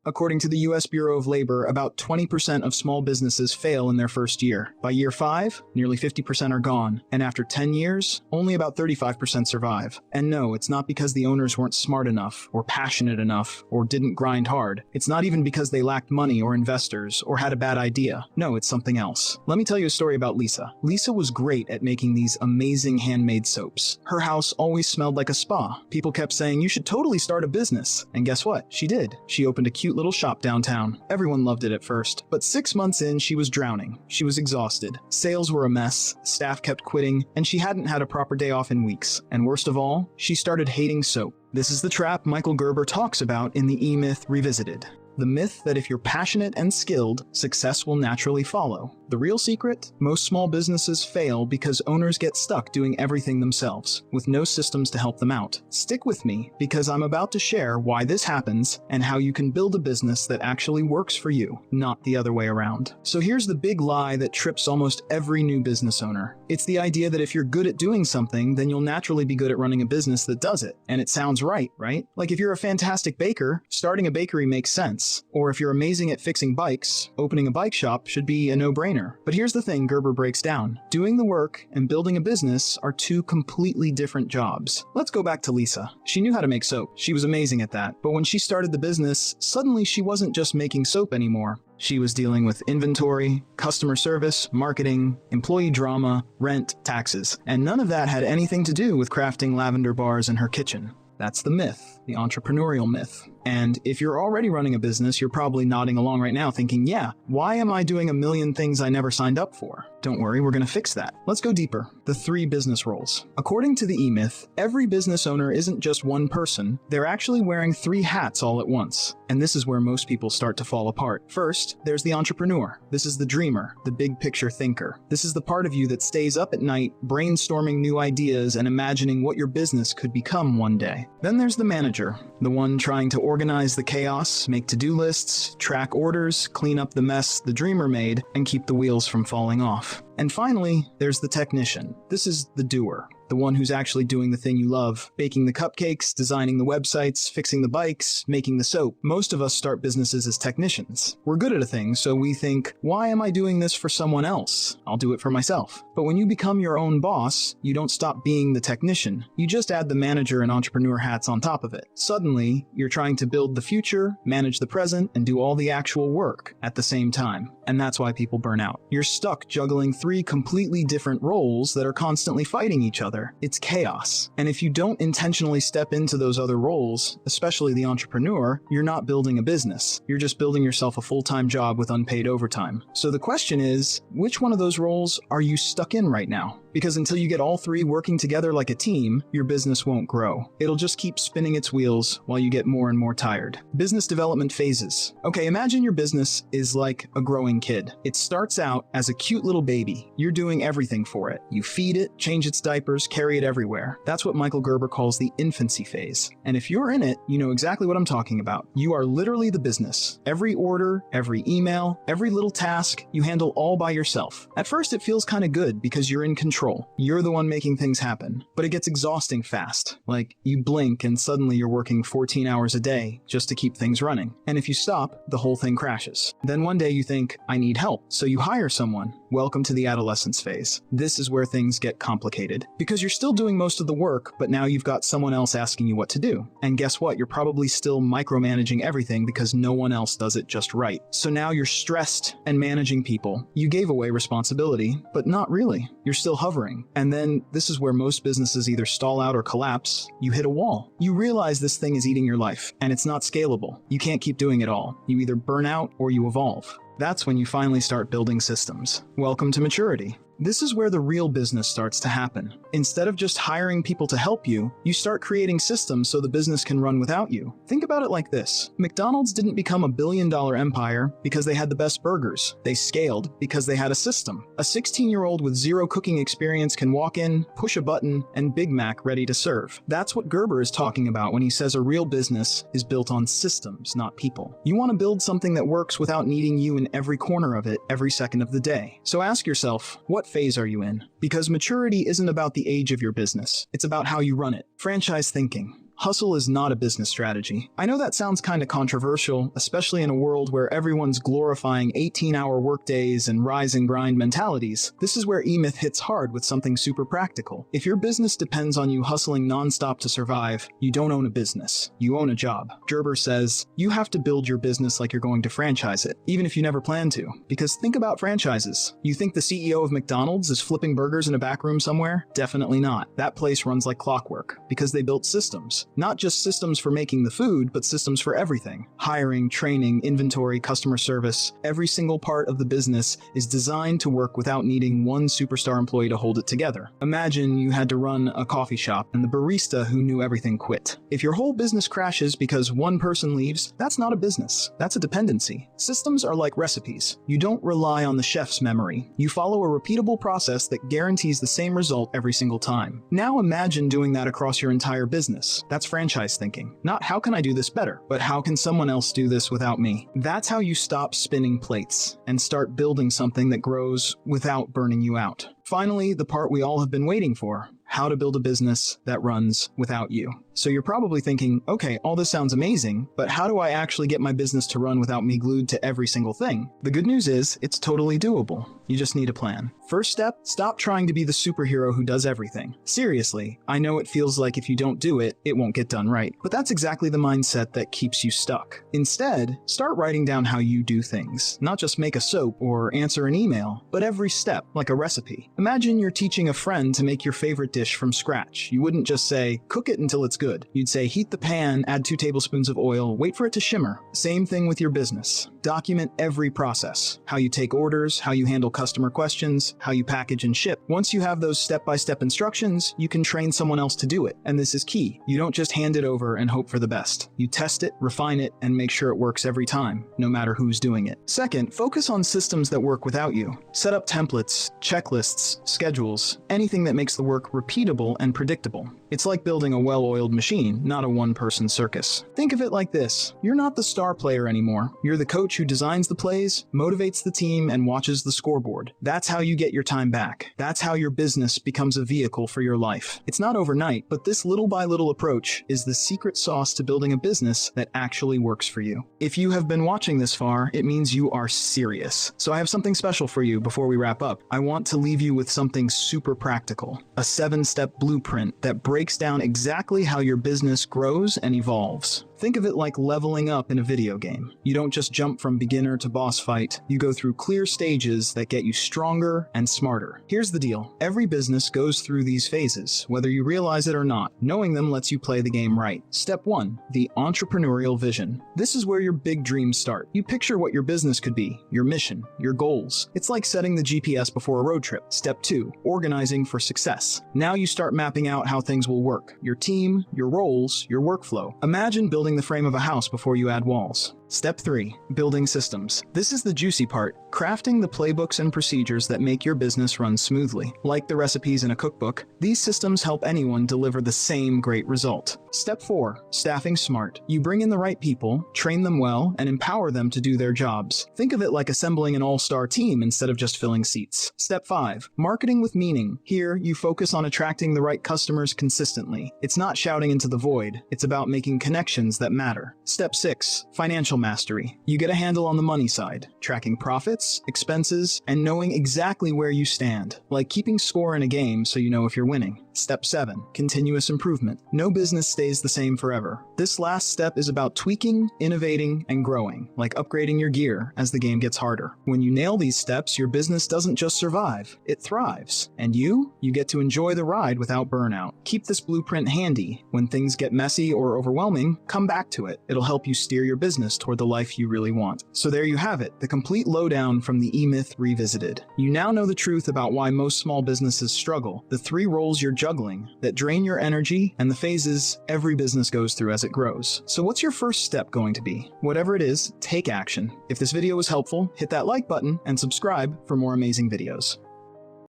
According to the US Bureau of Labor, about 20% of small businesses fail in their first year. By year 5, nearly 50% are gone. And after 10 years, only about 35% survive. And no, it's not because the owners weren't smart enough, or passionate enough, or didn't grind hard. It's not even because they lacked money or investors, or had a bad idea. No, it's something else. Let me tell you a story about Lisa. Lisa was great at making these amazing handmade soaps. Her house always smelled like a spa. People kept saying, you should totally start a business. And guess what? She did. She opened a cute little shop downtown. Everyone loved it at first. But 6 months in, she was drowning. She was exhausted. Sales were a mess. Staff kept quitting. And she hadn't had a proper day off in weeks. And worst of all, she started hating soap. This is the trap Michael Gerber talks about in the E-Myth Revisited. The myth that if you're passionate and skilled, success will naturally follow. The real secret? Most small businesses fail because owners get stuck doing everything themselves, with no systems to help them out. Stick with me, because I'm about to share why this happens and how you can build a business that actually works for you, not the other way around. So here's the big lie that trips almost every new business owner. It's the idea that if you're good at doing something, then you'll naturally be good at running a business that does it. And it sounds right? Like if you're a fantastic baker, starting a bakery makes sense. Or if you're amazing at fixing bikes, opening a bike shop should be a no-brainer. But here's the thing Gerber breaks down. Doing the work and building a business are two completely different jobs. Let's go back to Lisa. She knew how to make soap. She was amazing at that. But when she started the business, suddenly she wasn't just making soap anymore. She was dealing with inventory, customer service, marketing, employee drama, rent, taxes. And none of that had anything to do with crafting lavender bars in her kitchen. That's the myth, the entrepreneurial myth. And if you're already running a business, you're probably nodding along right now thinking, yeah, why am I doing a million things I never signed up for? Don't worry, we're going to fix that. Let's go deeper. The 3 business roles. According to the E-Myth, every business owner isn't just one person. They're actually wearing 3 hats all at once. And this is where most people start to fall apart. First, there's the entrepreneur. This is the dreamer, the big picture thinker. This is the part of you that stays up at night, brainstorming new ideas and imagining what your business could become one day. Then there's the manager, the one trying to organize the chaos, make to-do lists, track orders, clean up the mess the dreamer made, and keep the wheels from falling off. And finally, there's the technician. This is the doer, the one who's actually doing the thing you love, baking the cupcakes, designing the websites, fixing the bikes, making the soap. Most of us start businesses as technicians. We're good at a thing, so we think, why am I doing this for someone else? I'll do it for myself. But when you become your own boss, you don't stop being the technician. You just add the manager and entrepreneur hats on top of it. Suddenly, you're trying to build the future, manage the present, and do all the actual work at the same time. And that's why people burn out. You're stuck juggling 3 completely different roles that are constantly fighting each other. It's chaos. And if you don't intentionally step into those other roles, especially the entrepreneur, you're not building a business. You're just building yourself a full-time job with unpaid overtime. So the question is, which one of those roles are you stuck in right now? Because until you get all 3 working together like a team, your business won't grow. It'll just keep spinning its wheels while you get more and more tired. Business development phases. Okay, imagine your business is like a growing kid. It starts out as a cute little baby. You're doing everything for it. You feed it, change its diapers, carry it everywhere. That's what Michael Gerber calls the infancy phase. And if you're in it, you know exactly what I'm talking about. You are literally the business. Every order, every email, every little task, you handle all by yourself. At first, it feels kind of good because you're in control. You're the one making things happen. But it gets exhausting fast. Like, you blink and suddenly you're working 14 hours a day just to keep things running. And if you stop, the whole thing crashes. Then one day you think, I need help. So you hire someone. Welcome to the adolescence phase. This is where things get complicated. Because you're still doing most of the work, but now you've got someone else asking you what to do. And guess what? You're probably still micromanaging everything because no one else does it just right. So now you're stressed and managing people. You gave away responsibility, but not really. You're still hovering. And then this is where most businesses either stall out or collapse. You hit a wall. You realize this thing is eating your life, and it's not scalable. You can't keep doing it all. You either burn out or you evolve. That's when you finally start building systems. Welcome to maturity. This is where the real business starts to happen. Instead of just hiring people to help you, you start creating systems so the business can run without you. Think about it like this. McDonald's didn't become a billion-dollar empire because they had the best burgers. They scaled because they had a system. A 16-year-old with 0 cooking experience can walk in, push a button, and Big Mac ready to serve. That's what Gerber is talking about when he says a real business is built on systems, not people. You want to build something that works without needing you in every corner of it every second of the day. So ask yourself, what phase are you in? Because maturity isn't about the age of your business. It's about how you run it. Franchise thinking. Hustle is not a business strategy. I know that sounds kind of controversial, especially in a world where everyone's glorifying 18-hour workdays and rise and grind mentalities. This is where E-Myth hits hard with something super practical. If your business depends on you hustling nonstop to survive, you don't own a business. You own a job. Gerber says, you have to build your business like you're going to franchise it, even if you never plan to. Because think about franchises. You think the CEO of McDonald's is flipping burgers in a back room somewhere? Definitely not. That place runs like clockwork, because they built systems. Not just systems for making the food, but systems for everything. Hiring, training, inventory, customer service. Every single part of the business is designed to work without needing one superstar employee to hold it together. Imagine you had to run a coffee shop and the barista who knew everything quit. If your whole business crashes because one person leaves, that's not a business. That's a dependency. Systems are like recipes. You don't rely on the chef's memory. You follow a repeatable process that guarantees the same result every single time. Now imagine doing that across your entire business. That's franchise thinking. Not how can I do this better, but how can someone else do this without me? That's how you stop spinning plates and start building something that grows without burning you out. Finally, the part we all have been waiting for. How to build a business that runs without you. So you're probably thinking, okay, all this sounds amazing, but how do I actually get my business to run without me glued to every single thing? The good news is, it's totally doable. You just need a plan. First step, stop trying to be the superhero who does everything. Seriously, I know it feels like if you don't do it, it won't get done right. But that's exactly the mindset that keeps you stuck. Instead, start writing down how you do things. Not just make a soap or answer an email, but every step, like a recipe. Imagine you're teaching a friend to make your favorite dish from scratch. You wouldn't just say, cook it until it's good. You'd say, heat the pan, add 2 tablespoons of oil, wait for it to shimmer. Same thing with your business. Document every process. How you take orders, how you handle customer questions, how you package and ship. Once you have those step-by-step instructions, you can train someone else to do it. And this is key. You don't just hand it over and hope for the best. You test it, refine it, and make sure it works every time, no matter who's doing it. Second, focus on systems that work without you. Set up templates, checklists, schedules, anything that makes the work repeatable and predictable. It's like building a well-oiled machine, not a one-person circus. Think of it like this. You're not the star player anymore. You're the coach who designs the plays, motivates the team, and watches the scoreboard. That's how you get your time back. That's how your business becomes a vehicle for your life. It's not overnight, but this little-by-little approach is the secret sauce to building a business that actually works for you. If you have been watching this far, it means you are serious. So I have something special for you before we wrap up. I want to leave you with something super practical. A 7-step blueprint that breaks down exactly how your business grows and evolves. Think of it like leveling up in a video game. You don't just jump from beginner to boss fight. You go through clear stages that get you stronger and smarter. Here's the deal. Every business goes through these phases, whether you realize it or not. Knowing them lets you play the game right. Step 1. The entrepreneurial vision. This is where your big dreams start. You picture what your business could be, your mission, your goals. It's like setting the GPS before a road trip. Step 2. Organizing for success. Now you start mapping out how things will work. Your team, your roles, your workflow. Imagine building the frame of a house before you add walls. Step 3. Building systems. This is the juicy part. Crafting the playbooks and procedures that make your business run smoothly. Like the recipes in a cookbook, these systems help anyone deliver the same great result. Step 4. Staffing smart. You bring in the right people, train them well, and empower them to do their jobs. Think of it like assembling an all-star team instead of just filling seats. Step 5. Marketing with meaning. Here, you focus on attracting the right customers consistently. It's not shouting into the void. It's about making connections that matter. Step 6. Financial mastery. You get a handle on the money side, tracking profits, expenses, and knowing exactly where you stand, like keeping score in a game so you know if you're winning. Step 7. Continuous improvement. No business stays the same forever. This last step is about tweaking, innovating, and growing, like upgrading your gear as the game gets harder. When you nail these steps, your business doesn't just survive, it thrives. And you get to enjoy the ride without burnout. Keep this blueprint handy. When things get messy or overwhelming, come back to it. It'll help you steer your business toward the life you really want. So there you have it, the complete lowdown from the E-Myth Revisited. You now know the truth about why most small businesses struggle, the 3 roles you're juggling that drain your energy, and the phases every business goes through as it grows. So what's your first step going to be? Whatever it is, take action. If this video was helpful, hit that like button and subscribe for more amazing videos.